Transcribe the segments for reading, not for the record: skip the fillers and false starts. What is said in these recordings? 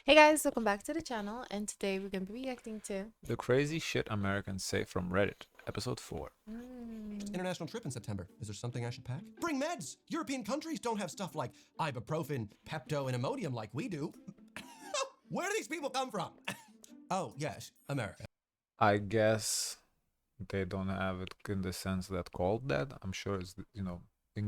Hey guys, welcome back to the channel, and today we're going to be reacting to The crazy shit Americans say from Reddit, episode 4. International trip in September. Is there something I should pack? Bring meds! European countries don't have stuff like ibuprofen, Pepto, and Imodium like we do. Where do these people come from? Oh, yes, America. I guess they don't have it in the sense that called that. I'm sure it's,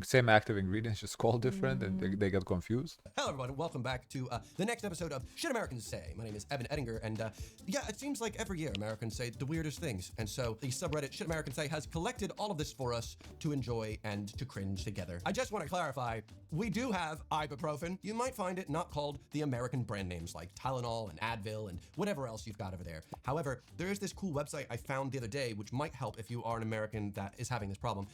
same active ingredients, just called different, and they get confused. Hello, everyone. Welcome back to the next episode of Shit Americans Say. My name is Evan Ettinger, and yeah, it seems like every year Americans say the weirdest things. And so the subreddit Shit Americans Say has collected all of this for us to enjoy and to cringe together. I just want to clarify, we do have ibuprofen. You might find it not called the American brand names like Tylenol and Advil and whatever else you've got over there. However, there is this cool website I found the other day, which might help if you are an American that is having this problem.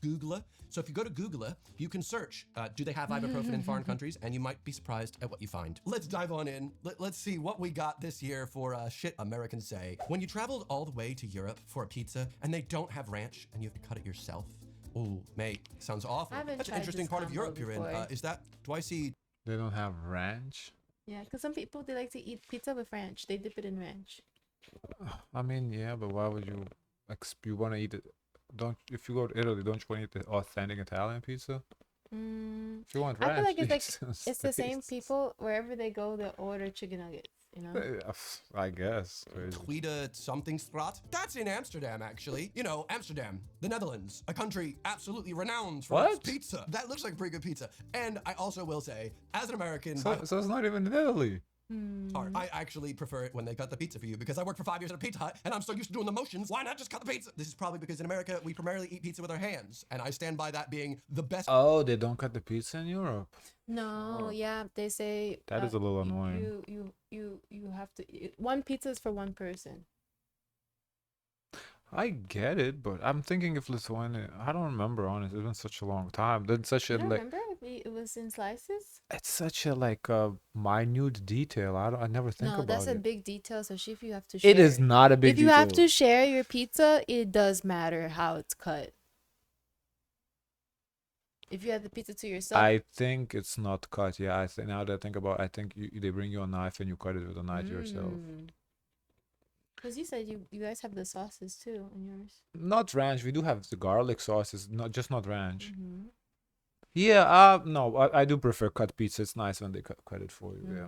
Google. So if you go to Google, you can search, do they have ibuprofen in foreign countries? And you might be surprised at what you find. Let's dive on in. Let's see what we got this year for Shit Americans Say. When you traveled all the way to Europe for a pizza and they don't have ranch and you have to cut it yourself. Oh, mate, sounds awful. I haven't That's an tried interesting this part of combo Europe you're in. before. Do I see They don't have ranch. Yeah, because some people they like to eat pizza with ranch. They dip it in ranch. I mean, yeah, but why would you, you want to eat it? If you go to Italy, don't you want to eat the authentic Italian pizza? If you want I ranch, feel like it's like Jesus, it's the same please. people wherever they go. They order chicken nuggets. You know. I guess. Tweede somethingstraat? That's in Amsterdam, actually. You know, Amsterdam, the Netherlands, a country absolutely renowned for its What? pizza. That looks like a pretty good pizza. And I also will say, as an American, So it's not even in Italy. I actually prefer it when they cut the pizza for you because I worked for 5 years at a Pizza Hut and I'm so used to doing the motions. Why not just cut the pizza? This is probably because in America, we primarily eat pizza with our hands. And I stand by that being the best. Oh, they don't cut the pizza in Europe. No, yeah, they say That is a little annoying. You have to eat. One pizza is for one person. I get it, but I'm thinking if Lithuania, I don't remember, honestly. It's been such a long time. Then such a You don't like, remember? It was in slices. it's such a like a minute detail. I never think No, about that's a it. big detail, especially if you have to share. It is not a big If you detail. have to share your pizza, it does matter how it's cut. If you have the pizza to yourself, I think it's not cut. Yeah, I think now that I think about, I think they bring you a knife and you cut it with a knife yourself. Because you said you guys have the sauces too in yours. Not ranch. We do have the garlic sauces, not ranch. Mm-hmm. Yeah. No, I do prefer cut pizza. It's nice when they cut it for you. Yeah.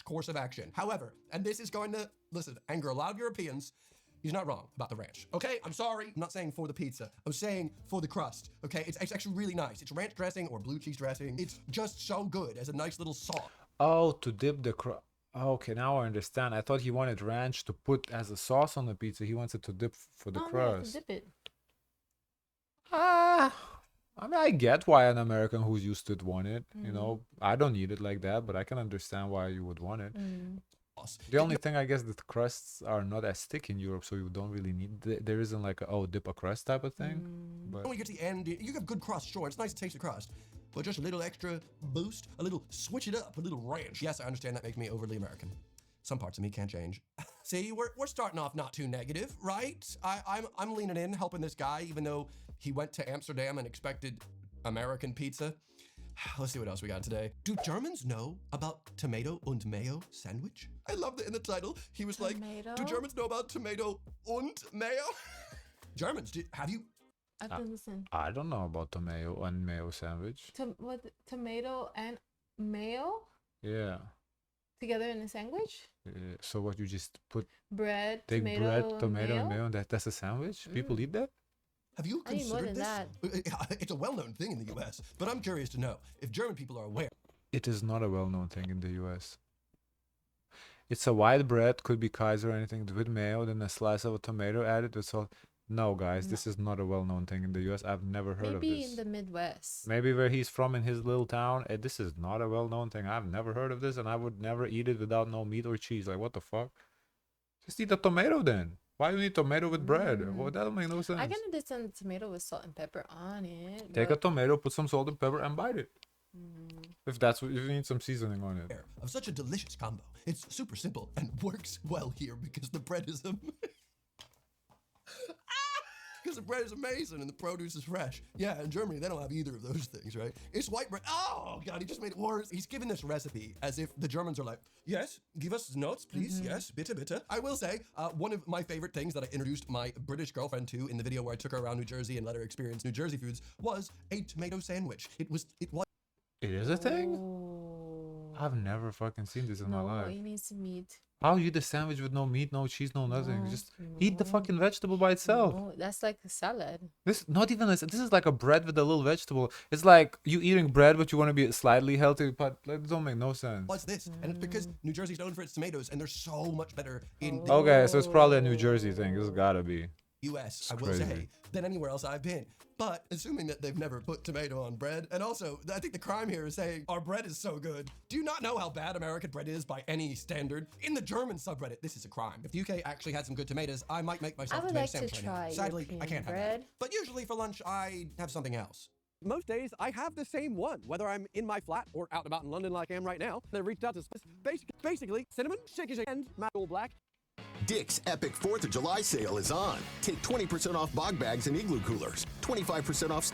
Course of action. However, and this is going to, listen, anger a lot of Europeans. He's not wrong about the ranch. Okay, I'm sorry. I'm not saying for the pizza. I'm saying for the crust. Okay, it's actually really nice. It's ranch dressing or blue cheese dressing. It's just so good as a nice little sauce. Oh, to dip the crust. Okay, now I understand. I thought he wanted ranch to put as a sauce on the pizza. He wants it to dip for the Oh, yeah, to crust. dip it. Ah, I mean, I get why an American who's used to it want it. You know, I don't need it like that, but I can understand why you would want it. The only thing, I guess, that the crusts are not as thick in Europe, so you don't really need. There isn't like a, oh, dip a crust type of thing. But When you get to the end, you have good crust, sure. It's nice to taste the crust. But just a little extra boost, a little switch it up, a little ranch. Yes, I understand that makes me overly American. Some parts of me can't change. See, we're starting off not too negative, right? I'm leaning in, helping this guy, even though he went to Amsterdam and expected American pizza. Let's see what else we got today. Do Germans know about tomato und mayo sandwich? I love that in the title. He was like, do Germans know about tomato und mayo? Germans, have you? I have to listen. I don't know about tomato and mayo sandwich. What, tomato and mayo Yeah. together in a sandwich? So what, you just put Bread, take tomato, bread, tomato, and mayo, and that's a sandwich? People eat that? Have you I need more considered than this? It's a well-known thing in the US, but I'm curious to know if German people are aware. It is not a well-known thing in the US. It's a white bread, could be Kaiser or anything, with mayo, then a slice of a tomato added with salt. No, guys, this is not a well-known thing in the US. I've never heard of Maybe this. in the Midwest. Maybe where he's from in his little town, this is not a well-known thing. I've never heard of this, and I would never eat it without no meat or cheese. Like, what the fuck? Just eat a tomato then. Why do you need tomato with bread? Well, that don't make no sense. I can understand the tomato with salt and pepper on it. Take a but tomato, put some salt and pepper, and bite it. If that's what, if you need some seasoning on it. Of such a delicious combo. It's super simple and works well here because the bread is a because the bread is amazing and the produce is fresh. Yeah, in Germany, they don't have either of those things, right? It's white bread. Oh, God, he just made it worse. He's given this recipe as if the Germans are like, yes, give us notes, please. Yes, bitte, bitte. I will say, one of my favorite things that I introduced my British girlfriend to in the video where I took her around New Jersey and let her experience New Jersey foods was a tomato sandwich. It was. It is a thing? Oh. I've never fucking seen this in my No, life. it needs meat. How you eat a sandwich with no meat, no cheese, no nothing? No, Just eat the fucking vegetable by itself. No, that's like a salad. This not even this is like a bread with a little vegetable. It's like you eating bread, but you want to be slightly healthy, but that don't make no sense. What's this? And it's because New Jersey's known for its tomatoes, and they're so much better in the Okay, so it's probably a New Jersey thing. It's gotta be. U.S., I will crazy. say, than anywhere else I've been. But assuming that they've never put tomato on bread, and also, I think the crime here is saying our bread is so good. Do you not know how bad American bread is by any standard? In the German subreddit, this is a crime. If the UK actually had some good tomatoes, I might make myself I a would tomato like to sandwich right now. try Sadly, I European can't have bread. that. But usually for lunch, I have something else. Most days, I have the same one, whether I'm in my flat or out and about in London like I am right now. They reached out to basically cinnamon, shaky, and Matt Old Black. Dick's epic 4th of July sale is on. Take 20% off bog bags and igloo coolers, 25% off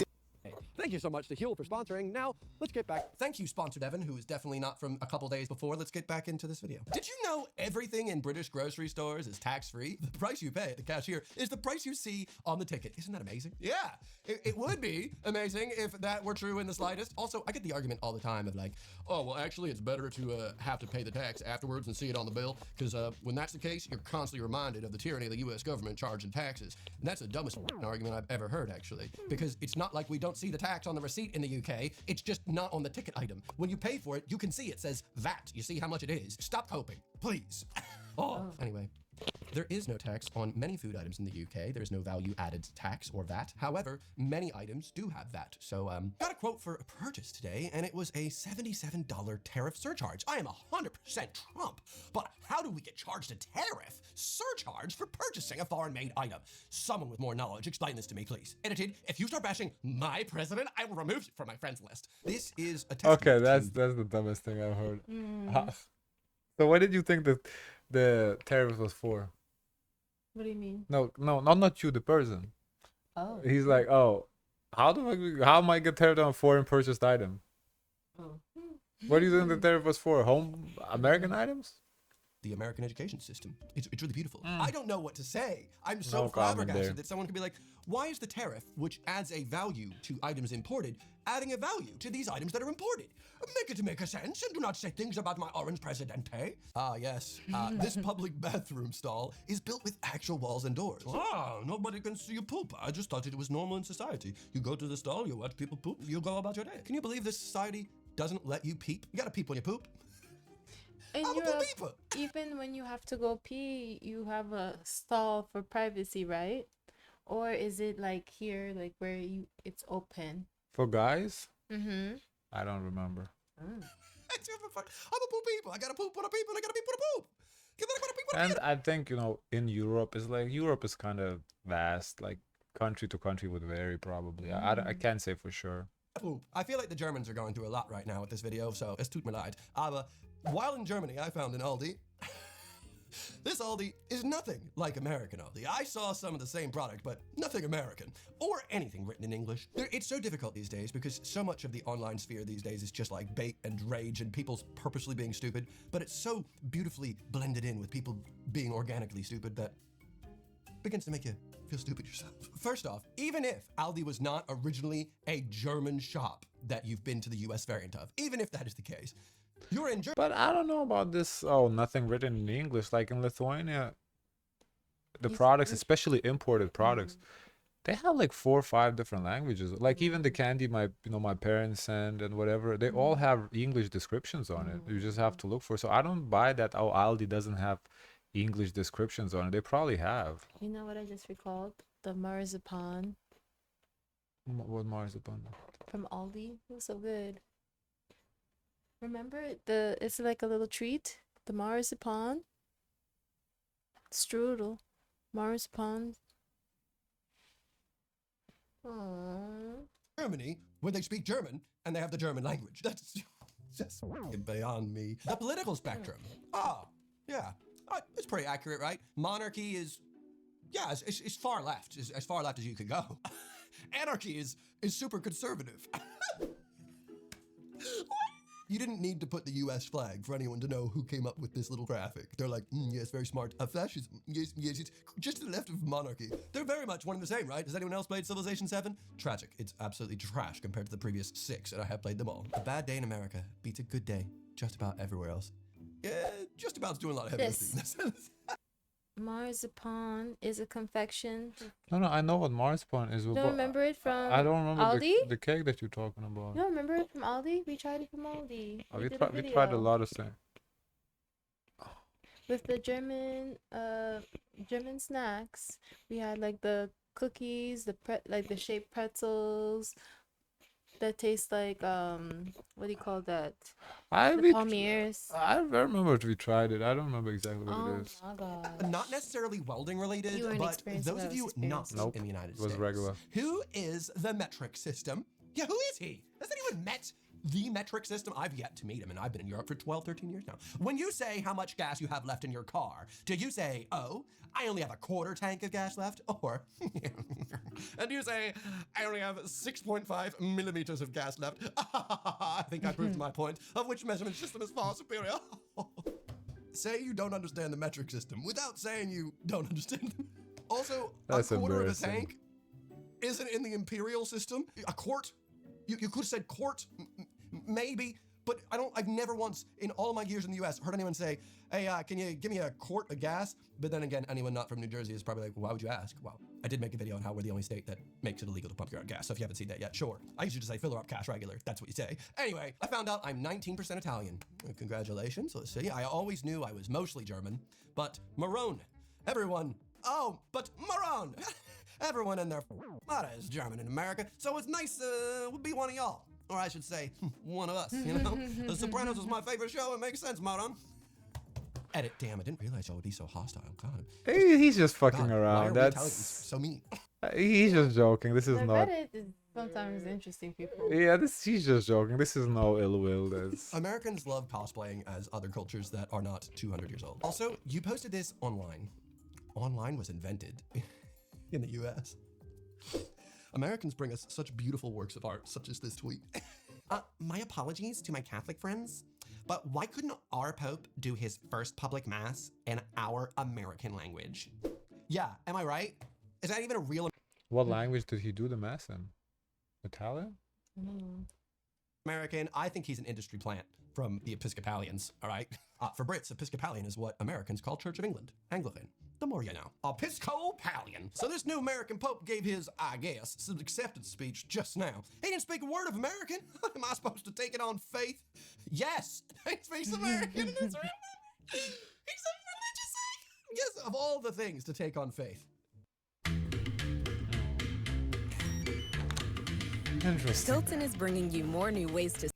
Thank you so much to Huel for sponsoring. Now, let's get back. Thank you, sponsored Evan, who is definitely not from a couple days before. Let's get back into this video. Did you know everything in British grocery stores is tax-free? The price you pay at the cashier is the price you see on the ticket. Isn't that amazing? Yeah, it would be amazing if that were true in the slightest. Also, I get the argument all the time of like, oh, well, actually, it's better to have to pay the tax afterwards and see it on the bill, because when that's the case, you're constantly reminded of the tyranny of the U.S. government charging taxes. And that's the dumbest argument I've ever heard, actually, because it's not like we don't see the tax on the receipt in the UK, it's just not on the ticket item. When you pay for it, you can see it says VAT. You see how much it is. Stop coping, please. Anyway. There is no tax on many food items in the UK. There's no value-added tax or VAT. However, many items do have VAT. So, got a quote for a purchase today, and it was a $77 tariff surcharge. I am 100% Trump, but how do we get charged a tariff surcharge for purchasing a foreign-made item? Someone with more knowledge, explain this to me, please. Edited, if you start bashing my president, I will remove you from my friends list. This is a Okay, that's the dumbest thing I've heard. So what did you think that the tariff was for? What do you mean? No, not you, the person. Oh. He's like, oh, how am I get tariffed on a foreign purchased item? Oh. What do you think the tariff was for? Home American items? The American education system. It's really beautiful. I don't know what to say. I'm so No comment there. flabbergasted that someone could be like, why is the tariff, which adds a value to items imported, adding a value to these items that are imported? Make sense, and do not say things about my orange presidente. Ah, yes. This public bathroom stall is built with actual walls and doors. Ah, nobody can see you poop. I just thought it was normal in society. You go to the stall, you watch people poop, you go about your day. Can you believe this society doesn't let you peep? You gotta peep when you poop. In I'm a Europe, peeper. even when you have to go pee, you have a stall for privacy, right? Or is it like here, like where it's open? For guys? Mm-hmm. I don't remember. I'm a poop people. I gotta poop when I peep, and I gotta peep when I poop. I gotta peep when I And peep. I think, in Europe, it's like Europe is kind of vast. Like country to country would vary probably. I can't say for sure. Poop. I feel like the Germans are going through a lot right now with this video, so es tut mir leid. Aber while in Germany, I found an Aldi. This Aldi is nothing like American Aldi. I saw some of the same product, but nothing American. Or anything written in English. It's so difficult these days because so much of the online sphere these days is just like bait and rage and people purposely being stupid, but it's so beautifully blended in with people being organically stupid that it begins to make you feel stupid yourself. First off, even if Aldi was not originally a German shop that you've been to the US variant of, even if that is the case, you're in Germany. But I don't know about this. Oh, nothing written in English. Like in Lithuania, the products, especially imported products, they have like 4 or 5 different languages. Like even the candy my parents send and whatever, they all have English descriptions on it. You just have to look for. So I don't buy that. Oh, Aldi doesn't have English descriptions on it. They probably have. You know what I just recalled? The marzipan What marzipan? from Aldi. It was so good. Remember it's like a little treat. The marzipan. Strudel. Marzipan. Aww. Germany, where they speak German and they have the German language. That's just beyond me. The political spectrum. Yeah. It's pretty accurate, right? Monarchy is, Yeah, it's far left, as far left as you could go. Anarchy is super conservative. You didn't need to put the U.S. flag for anyone to know who came up with this little graphic. They're like, yes, very smart. Fascism, yes, it's just to the left of monarchy. They're very much one and the same, right? Has anyone else played Civilization 7? Tragic. It's absolutely trash compared to the previous 6, and I have played them all. A bad day in America beats a good day just about everywhere else. Yeah, just about's doing a lot of heavy lifting. Marzipan is a confection. No, I know what marzipan is. You don't remember it from I don't remember Aldi? the cake that you're talking about. You don't remember it from Aldi? We tried it from Aldi. We did a tried a video lot of things. with the German snacks. We had like the cookies, like the shaped pretzels that taste like what do you call that? The palmiers. I remember we tried it. I don't remember exactly what it is. Oh my god. Not necessarily welding related, You weren't but experienced, those I of was you not experienced. in the United It was States. regular. Who is the metric system? Yeah, who is he? Has anyone met the metric system? I've yet to meet him, and I've been in Europe for 12, 13 years now. When you say how much gas you have left in your car, do you say, oh, I only have a quarter tank of gas left? Or, and you say, I only have 6.5 millimeters of gas left? I think I proved my point, of which measurement system is far superior. Say you don't understand the metric system without saying you don't understand them. Also, That's a quarter of a embarrassing. tank isn't in the imperial system. A quart? You could have said quart, maybe, but I've never once in all my years in the US heard anyone say, hey, can you give me a quart of gas? But then again, anyone not from New Jersey is probably like, why would you ask? Well, I did make a video on how we're the only state that makes it illegal to pump your own gas. So if you haven't seen that yet, sure. I usually just say fill her up cash regular. That's what you say. Anyway, I found out I'm 19% Italian. Congratulations. Let's see. I always knew I was mostly German, but Marone. Everyone. Oh, but Marone. Everyone in their mother is German in America, so it's nice to be one of y'all. Or I should say, one of us, you know? The Sopranos was my favorite show. It makes sense, Maron. Edit. Damn, I didn't realize y'all would be so hostile. God. He's just fucking God, why are around. we Italians That's so mean? he's just joking. This is The not. Reddit is sometimes interesting people. Yeah, he's just joking. This is no ill will. That's Americans love cosplaying as other cultures that are not 200 years old. Also, you posted this online. Online was invented in the US. Americans bring us such beautiful works of art, such as this tweet. My apologies to my Catholic friends, but why couldn't our Pope do his first public mass in our American language? Yeah, am I right? Is that even a real what language did he do the mass in? Italian? American? I think he's an industry plant from the Episcopalians, all right? For Brits, Episcopalian is what Americans call Church of England, Anglican. The more you know. Episcopalian. So this new American Pope gave his, I guess, some acceptance speech just now. He didn't speak a word of American. Am I supposed to take it on faith? Yes, he speaks American. It's real. He's a religious icon. Yes, of all the things to take on faith. Interesting. Hilton is bringing you more new ways to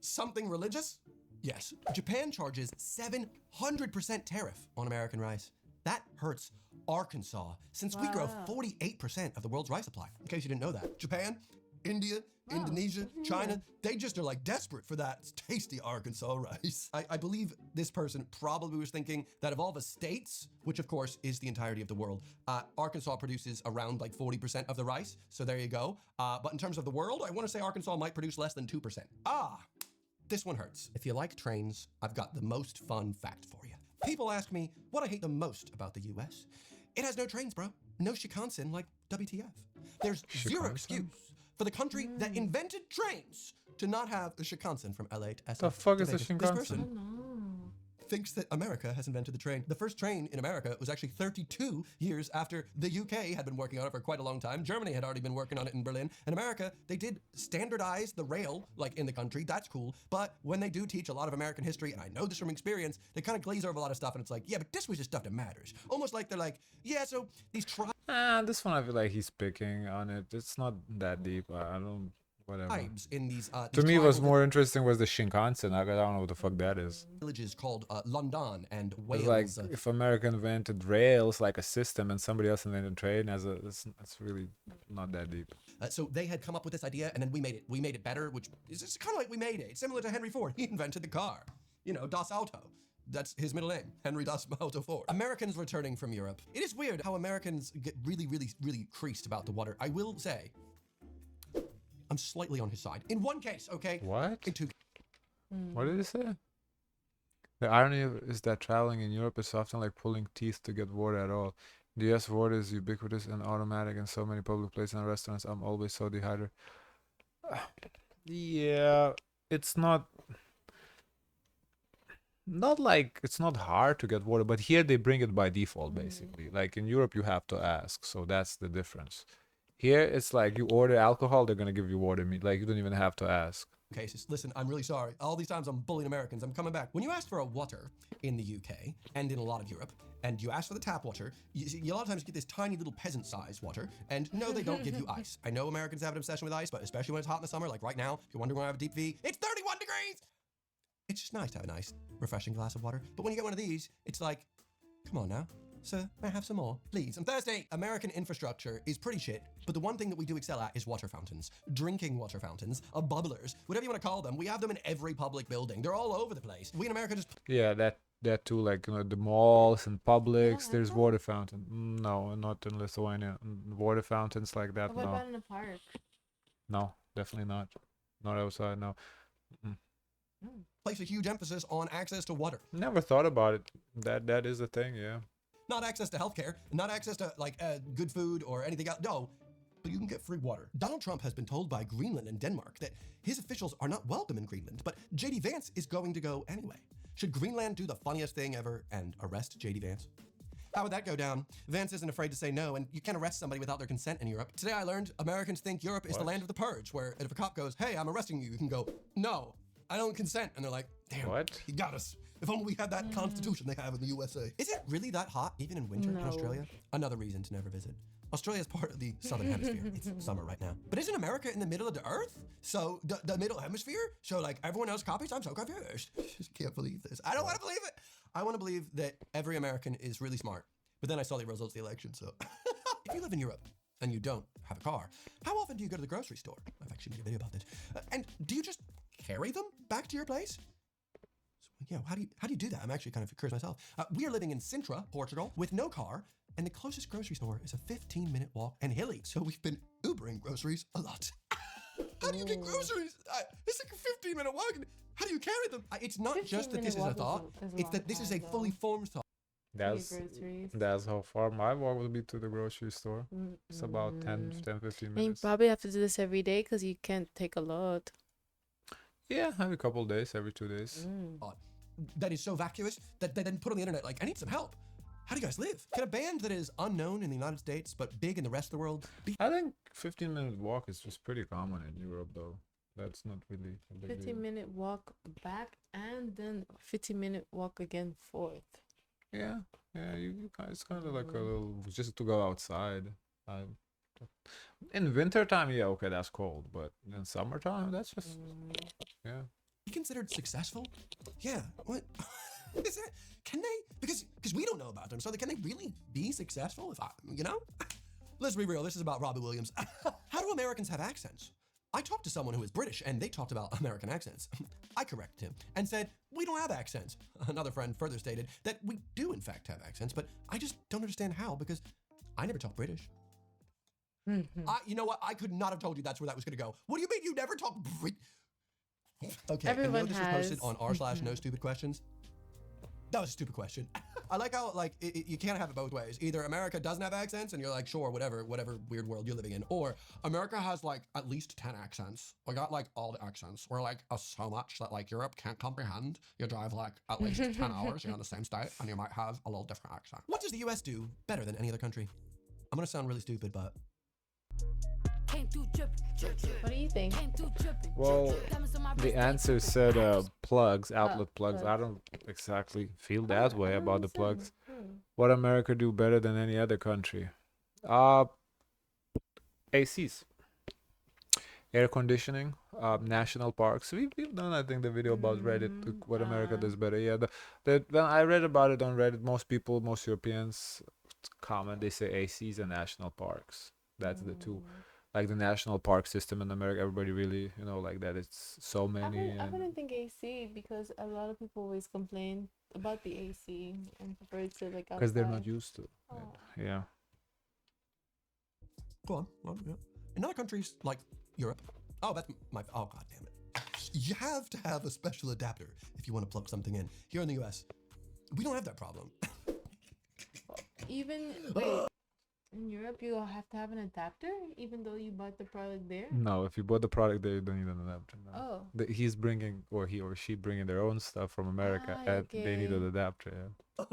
Something religious? Yes. Japan charges 700% tariff on American rice. That hurts Arkansas, since we grow 48% of the world's rice supply, in case you didn't know that. Japan, India, Indonesia, China, they just are like desperate for that tasty Arkansas rice. I believe this person probably was thinking that of all the states, which of course is the entirety of the world, Arkansas produces around like 40% of the rice. So there you go. But in terms of the world, I want to say Arkansas might produce less than 2%. This one hurts. If you like trains, I've got the most fun fact for you. People ask me what I hate the most about the US. It has no trains, bro. No Shinkansen like WTF. There's zero Shinkansen? excuse for the country that invented trains to not have the Shinkansen from LA to SF. The fuck to is the Vegas. This person Shinkansen? thinks that America has invented the train. The first train in America was actually 32 years after the UK had been working on it for quite a long time. Germany had already been working on it in Berlin. In America, they did standardize the rail, like in the country. That's cool. But when they do teach a lot of American history, and I know this from experience, they kind of glaze over a lot of stuff, and it's like, yeah, but this was just stuff that matters. Almost like they're like, yeah, so these This one I feel like he's picking on it. It's not that deep. I don't. Whatever. tribes in these To me, what's tribal more interesting was the Shinkansen. I don't know what the fuck that is. villages called London and It's Wales. like if America invented rails like a system and somebody else invented train as a, it's really not that deep. So they had come up with this idea, and then we made it. We made it better, which is just kind of like we made it. It's similar to Henry Ford. He invented the car. You know, Das Auto. That's his middle name, Henry Das Auto Ford. Americans returning from Europe. It is weird how Americans get really, really, really creased about the water. I will say, I'm slightly on his side. In one case, okay? What? In two. What did he say? The irony is that traveling in Europe is often like pulling teeth to get water at all. The US water is ubiquitous and automatic in so many public places and restaurants. I'm always so dehydrated. Yeah, it's not like it's not hard to get water, but here they bring it by default basically. Like in Europe you have to ask, so that's the difference. Here it's like you order alcohol, they're gonna give you water. Like you don't even have to ask. Cases. Listen, I'm really sorry. All these times I'm bullying Americans. I'm coming back. When you ask for a water in the UK and in a lot of Europe, and you ask for the tap water, you a lot of times get this tiny little peasant-sized water, and no, they don't give you ice. I know Americans have an obsession with ice, but especially when it's hot in the summer, like right now, if you're wondering why I have a deep V, it's 31 degrees! It's just nice to have a nice, refreshing glass of water. But when you get one of these, it's like, come on now. Sir, may I have some more? Please, I'm thirsty. American infrastructure is pretty shit, but the one thing that we do excel at is water fountains. Drinking water fountains, bubblers, whatever you want to call them. We have them in every public building. They're all over the place. We in America just... Yeah, that too, like the malls and Publix, there's water fountain. No, not in Lithuania. Water fountains like that, What no. about in the park? No, definitely not. Not outside, no. place a huge emphasis on access to water. Never thought about it. That is a thing, yeah. Not access to healthcare, not access to like good food or anything else. No, but you can get free water. Donald Trump has been told by Greenland and Denmark that his officials are not welcome in Greenland, but JD Vance is going to go anyway. Should Greenland do the funniest thing ever and arrest JD Vance? How would that go down? Vance isn't afraid to say no, and you can't arrest somebody without their consent in Europe. Today I learned Americans think Europe is the land of the purge, where if a cop goes, hey, I'm arresting you, you can go, no, I don't consent. And they're like, damn, What? he got us. If only we had that constitution they have in the USA. Is it really that hot, even in winter in No. Australia? Another reason to never visit. Australia is part of the southern hemisphere. It's summer right now. But isn't America in the middle of the earth? So the middle hemisphere? So like everyone else copies? I'm so confused. Just can't believe this. I don't want to believe it. I want to believe that every American is really smart. But then I saw the results of the election, so. If you live in Europe and you don't have a car, how often do you go to the grocery store? I've actually made a video about this. And do you just carry them back to your place? Yeah, how do you do that? I'm actually kind of curious myself. We are living in Sintra, Portugal, with no car, and the closest grocery store is a 15-minute walk and hilly. So we've been Ubering groceries a lot. How do you get groceries? It's like a 15-minute walk. How do you carry them? It's not just that this is a 15-minute thought. walk is a It's long that this is a time, fully though. formed thought. Groceries. That's how far my walk will be to the grocery store. It's about 10, 15 And you minutes. probably have to do this every day because you can't take a lot. Yeah, every couple days, every 2 days. That is so vacuous that they then put on the internet like, I need some help. How do you guys live? Can a band that is unknown in the United States but big in the rest of the world be... I think 15-minute walk is just pretty common in Europe, though. That's not really a big deal. 15-minute walk back and then 15-minute walk again forth. Yeah, it's kind of like a little, just to go outside. In wintertime, yeah, okay, that's cold, but in summertime, that's just, yeah. be considered successful? Yeah. What? Is it? Can they? Because we don't know about them. So can they really be successful? If I, you know? Let's be real. This is about Robbie Williams. How do Americans have accents? I talked to someone who is British, and they talked about American accents. I corrected him and said, we don't have accents. Another friend further stated that we do, in fact, have accents, but I just don't understand how, because I never talk British. You know what? I could not have told you that's where that was going to go. What do you mean you never talk British? Okay, Everyone and this was posted has. on r/no stupid questions. That was a stupid question. I like how like you can't have it both ways. Either America doesn't have accents and you're like, sure, whatever weird world you're living in, or America has like at least 10 accents. We got like all the accents. We're like so much that like Europe can't comprehend. You drive like at least 10 hours, you're in the same state, and you might have a little different accent. What does the US do better than any other country? I'm gonna sound really stupid, but What do you think? Well, the answer said plugs, outlet plugs. I don't exactly feel that way about the plugs. What America do better than any other country? ACs, air conditioning, national parks. We've done, I think, the video about Reddit, what America does better. Yeah, when I read about it on Reddit, most Europeans comment, they say ACs and national parks. That's the two. like the national park system in America. Everybody really, like that. It's so many. I wouldn't think AC because a lot of people always complain about the AC and prefer to like outside. Because they're not used to it. Oh. Yeah. Go on. Well, yeah. In other countries like Europe, oh, that's my, oh, god damn it. You have to have a special adapter if you want to plug something in. Here in the US, we don't have that problem. Even, wait, in Europe, you have to have an adapter even though you bought the product there? No, if you bought the product there, you don't need an adapter. No. Oh. He's bringing, or he or she bringing their own stuff from America, and they need an adapter. Yeah.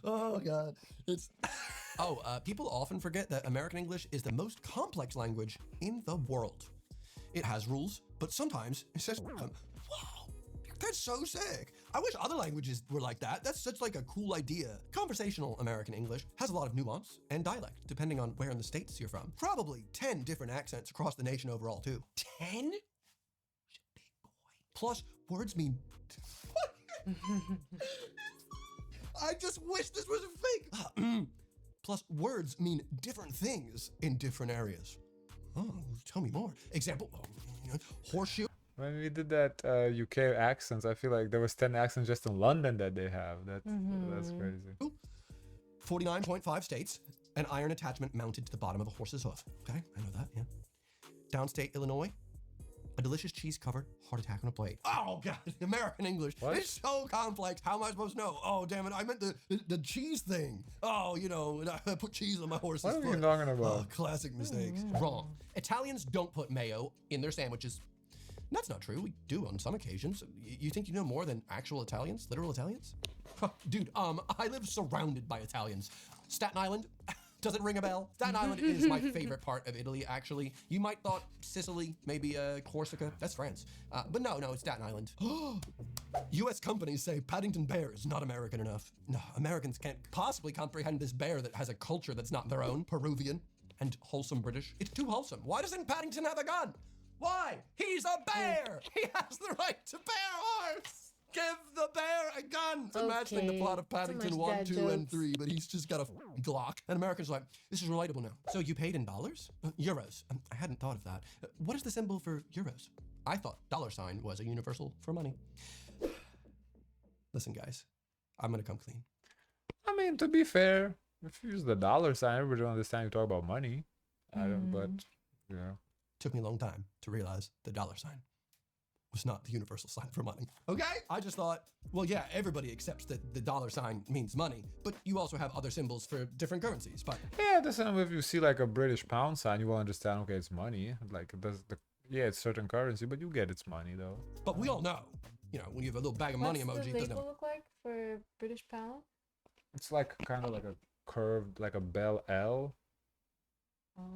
Oh god, it's. People often forget that American English is the most complex language in the world. It has rules, but sometimes it says, "Wow, that's so sick." I wish other languages were like that. That's such like a cool idea. Conversational American English has a lot of nuance and dialect, depending on where in the States you're from. Probably 10 different accents across the nation overall, too. 10? Plus, words mean... I just wish this was fake. Plus, words mean different things in different areas. Oh, tell me more. Example, horseshoe. When we did that UK accents, I feel like there was 10 accents just in London that they have. That's crazy. 49.5 states, an iron attachment mounted to the bottom of a horse's hoof. Okay, I know that, yeah. Downstate Illinois, a delicious cheese-covered heart attack on a plate. Oh, God, American English. What? It's so complex. How am I supposed to know? Oh, damn it, I meant the cheese thing. Oh, and I put cheese on my horse's foot. What are you talking about? Oh, classic mistakes. Wrong. Italians don't put mayo in their sandwiches. That's not true. We do on some occasions. You think you know more than actual Italians? Literal Italians? Dude, I live surrounded by Italians. Staten Island? Does it ring a bell? Staten Island is my favorite part of Italy, actually. You might thought Sicily, maybe Corsica. That's France. But no, it's Staten Island. U.S. companies say Paddington Bear is not American enough. No, Americans can't possibly comprehend this bear that has a culture that's not their own, Peruvian, and wholesome British. It's too wholesome. Why doesn't Paddington have a gun? Why? He's a bear! He has the right to bear arms! Give the bear a gun! Okay. Imagining the plot of Paddington 1, dad 2, and jokes. 3, but he's just got a Glock. And Americans are like, this is relatable now. So you paid in dollars? Euros. I hadn't thought of that. What is the symbol for euros? I thought $sign was a universal for money. Listen, guys, I'm gonna come clean. I mean, to be fair, if you use the dollar sign, everybody will understand you talk about money. I don't, but, yeah. Took me a long time to realize the $sign was not the universal sign for money. Okay? I just thought, well, yeah, everybody accepts that the $sign means money, but you also have other symbols for different currencies. But Yeah, the same if you see like a British pound sign, you will understand, okay, it's money. Like, it does it's certain currency, but you get it's money, though. we all know, when you have a little bag of money What's emoji, the it doesn't label look like for British pound? It's like kind of like a curved, like a bell L,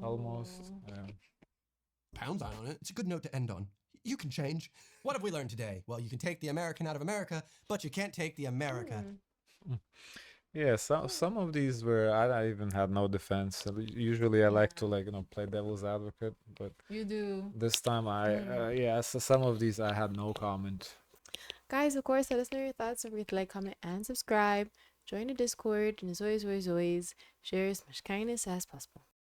almost. Oh. Yeah. pound sign on it. It's a good note to end on. You can change. What have we learned today? Well, you can take the American out of America, but you can't take the America. Yeah, some of these were I even had no defense. Usually I like to play devil's advocate, but You do. this time so some of these I had no comment. Guys, of course, let us know your thoughts. Don't forget to like, comment, and subscribe. Join the Discord. And as always, share as much kindness as possible.